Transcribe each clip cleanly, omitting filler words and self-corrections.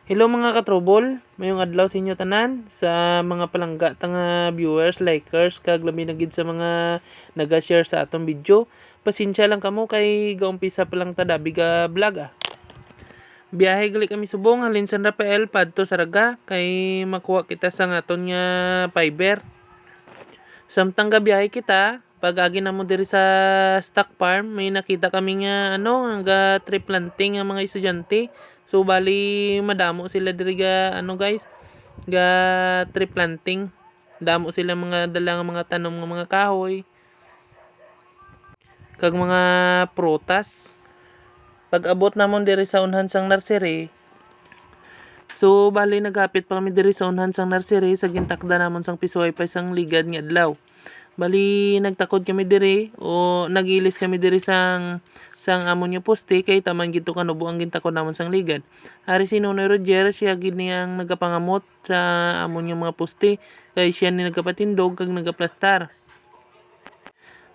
Hello mga katrobol, mayong adlaw sa inyo tanan sa mga palangga tanga viewers, likers, kag labi na gid sa mga naga-share sa atong video. Pasensya lang kamo kay gaumpisa pa lang tada biga vlog ah. Biyahe gali kami subong halin San Rafael padto Saraga kay makuha kita sa aton nga fiber. Samtang gabiyahe kita, pag-agi na mo diri sa stock farm, may nakita kami nga nga tree planting nga mga estudyante. So bali madamo sila diri ga guys, ga tree planting. Damo sila mga dala nga mga tanom nga mga kahoy kag mga prutas. Pag-abot namon diri sa unhan sang nursery, so bali naghapit pa kami diri sa unhan sang nursery sa gintakda namon sang pisuay pa sang ligad nga adlaw. Bali nagtakod kami diri o nagilis kami diri sang amon nga poste kay taman gito kanubo ang gintakod namon sang ligad. Ari si Nonoy Roger siya gid niyang nagapangamot sa amon nga mga poste kay siya ni nagapatindog kag nagaplastar.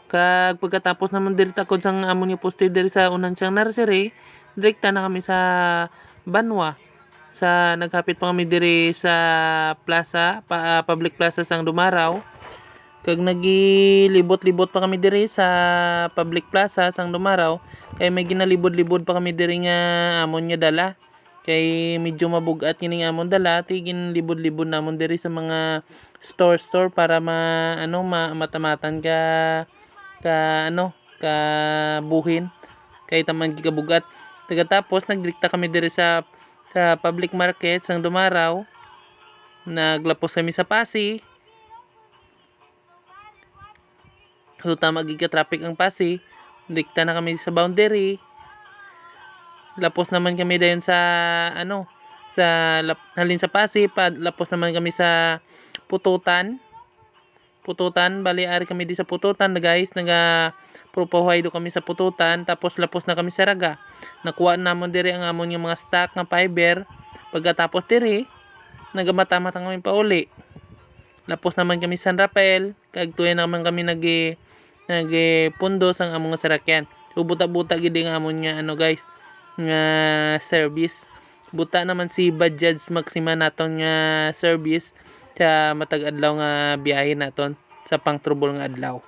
Kag pagkatapos namon diri takod sang amon nga poste diri sa unan sang nursery, direkta na kami sa Banwa. Sa naghapit pa kami diri sa plaza, public plaza sang Dumaraw. Kag nagilibot-libot pa kami diri sa public plaza sang Dumaraw kay may ginalibod-libod pa kami diri nga amon nga dala. Kay medyo mabugat kining amon dala, tigin libod-libod namon diri sa mga store para matamatan ka buhin kay taman gikabugat. Pagkatapos nagdikta kami diri sa public market sang Dumaraw. Naglapos kami sa Pasi. So tama gid ka traffic ang Pasi. Dikta na kami sa boundary. Lapos naman kami dayon sa halin sa Pasi, lapos naman kami sa Pututan. Bali ari kami di sa Pututan guys, propahuay do kami sa Pututan, tapos lapos na kami sa Raga. Nakuha namon diri ang amon yung mga stock nga fiber. Pagkatapos diri nagamata-mata kami pauli. Lapos naman kami sa San Rafael, kag tuyo naman kami pundo sang among nga sarakyan. So buta-buta gid ang amon nga guys, nga service. Buta naman si Bajaj Maxima naton nga service sa matag adlaw nga biyahe naton sa pangtrubol nga adlaw.